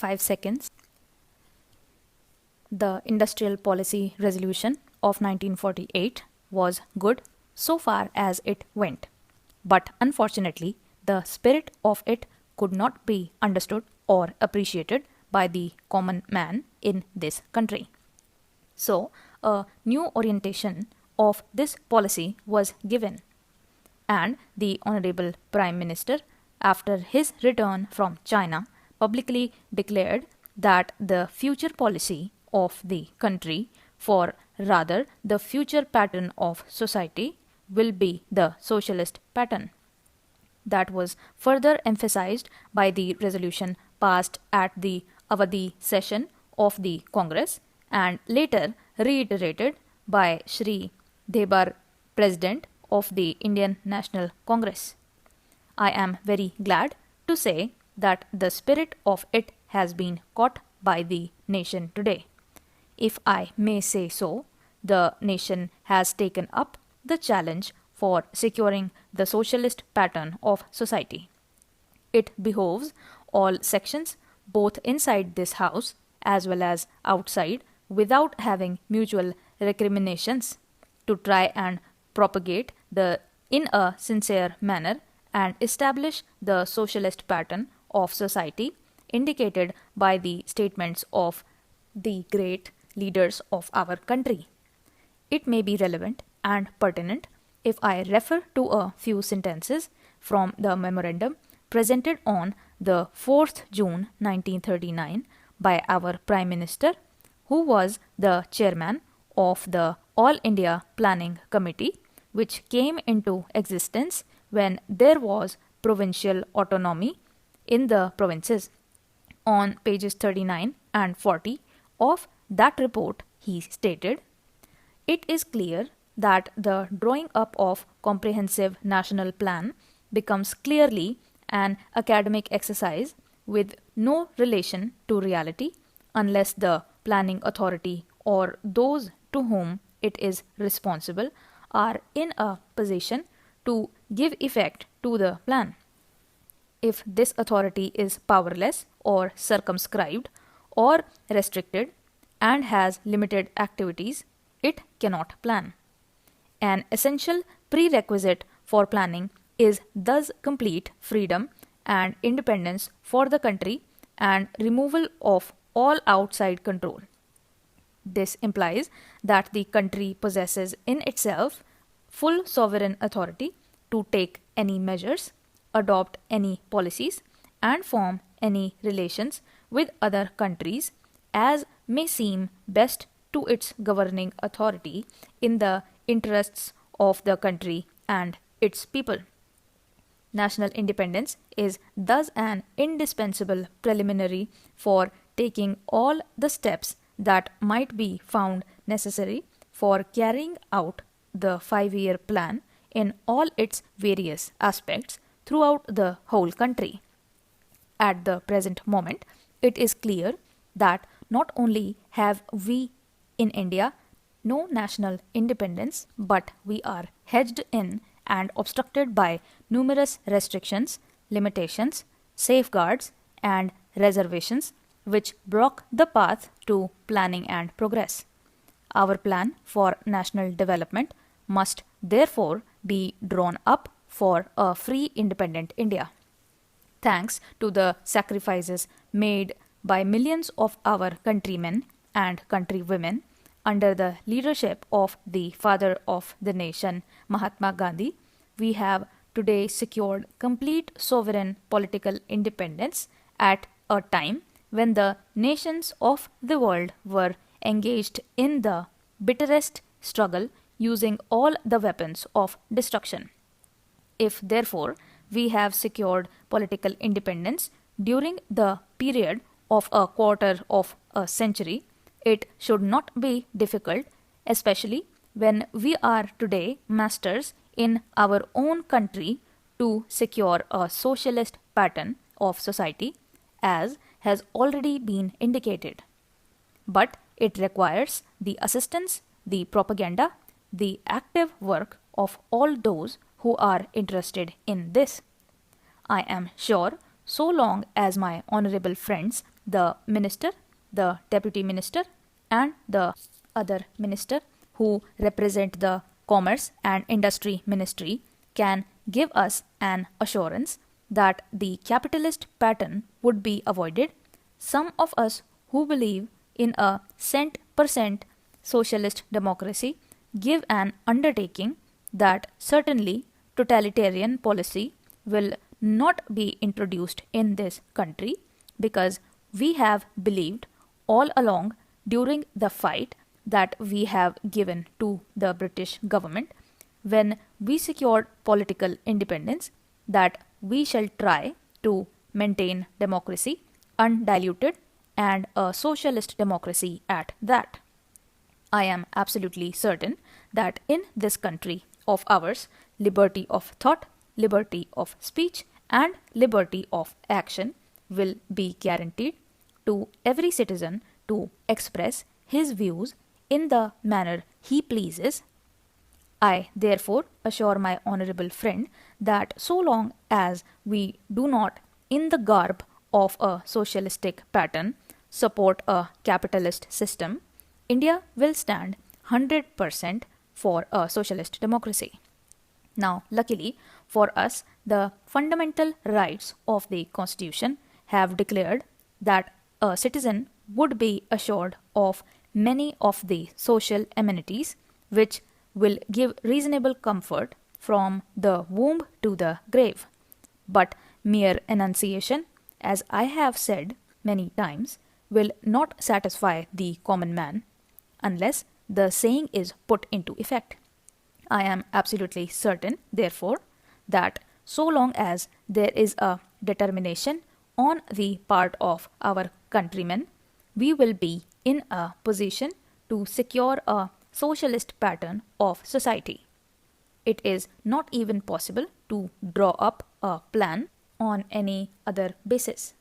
5 seconds. The Industrial Policy Resolution of 1948 was good so far as it went, but unfortunately, the spirit of it could not be understood or appreciated by the common man in this country. So, a new orientation of this policy was given, and the Honorable Prime Minister, after his return from China, publicly declared that the future policy of the country, for rather the future pattern of society, will be the socialist pattern. That was further emphasized by the resolution passed at the Avadi session of the Congress and later reiterated by Shri Debar, President of the Indian National Congress. I am very glad to say that the spirit of it has been caught by the nation today. If I may say so, the nation has taken up the challenge for securing the socialist pattern of society. It behoves all sections, both inside this house as well as outside, without having mutual recriminations, to try and propagate in a sincere manner and establish the socialist pattern of society indicated by the statements of the great leaders of our country. It may be relevant and pertinent if I refer to a few sentences from the memorandum presented on the 4th June 1939 by our Prime Minister, who was the chairman of the All India Planning Committee, which came into existence when there was provincial autonomy in the provinces. On pages 39 and 40 of that report, he stated, "It is clear that the drawing up of comprehensive national plan becomes clearly an academic exercise with no relation to reality unless the planning authority or those to whom it is responsible are in a position to give effect to the plan. If this authority is powerless or circumscribed or restricted and has limited activities, it cannot plan. An essential prerequisite for planning is thus complete freedom and independence for the country and removal of all outside control. This implies that the country possesses in itself full sovereign authority to take any measures, adopt any policies, and form any relations with other countries as may seem best to its governing authority in the interests of the country and its people. National independence is thus an indispensable preliminary for taking all the steps that might be found necessary for carrying out the 5-year plan in all its various aspects throughout the whole country. At the present moment, it is clear that not only have we in India no national independence, but we are hedged in and obstructed by numerous restrictions, limitations, safeguards, and reservations which block the path to planning and progress. Our plan for national development must therefore be drawn up for a free independent India. Thanks to the sacrifices made by millions of our countrymen and countrywomen under the leadership of the father of the nation, Mahatma Gandhi, we have today secured complete sovereign political independence at a time when the nations of the world were engaged in the bitterest struggle using all the weapons of destruction. If, therefore, we have secured political independence during the period of a quarter of a century, it should not be difficult, especially when we are today masters in our own country, to secure a socialist pattern of society, as has already been indicated. But it requires the assistance, the propaganda, the active work of all those who are interested in this. I am sure so long as my honorable friends the minister, the deputy minister, and the other minister who represent the Commerce and Industry Ministry can give us an assurance that the capitalist pattern would be avoided, some of us who believe in a cent-per-cent socialist democracy give an undertaking that certainly totalitarian policy will not be introduced in this country, because we have believed all along during the fight that we have given to the British government when we secured political independence that we shall try to maintain democracy undiluted and a socialist democracy at that. I am absolutely certain that in this country of ours, liberty of thought, liberty of speech, and liberty of action will be guaranteed to every citizen to express his views in the manner he pleases. I therefore assure my honorable friend that so long as we do not, in the garb of a socialistic pattern, support a capitalist system, India will stand 100% for a socialist democracy. Now, luckily for us, the fundamental rights of the Constitution have declared that a citizen would be assured of many of the social amenities which will give reasonable comfort from the womb to the grave. But mere enunciation, as I have said many times, will not satisfy the common man unless the saying is put into effect. I am absolutely certain, therefore, that so long as there is a determination on the part of our countrymen, we will be in a position to secure a socialist pattern of society. It is not even possible to draw up a plan on any other basis.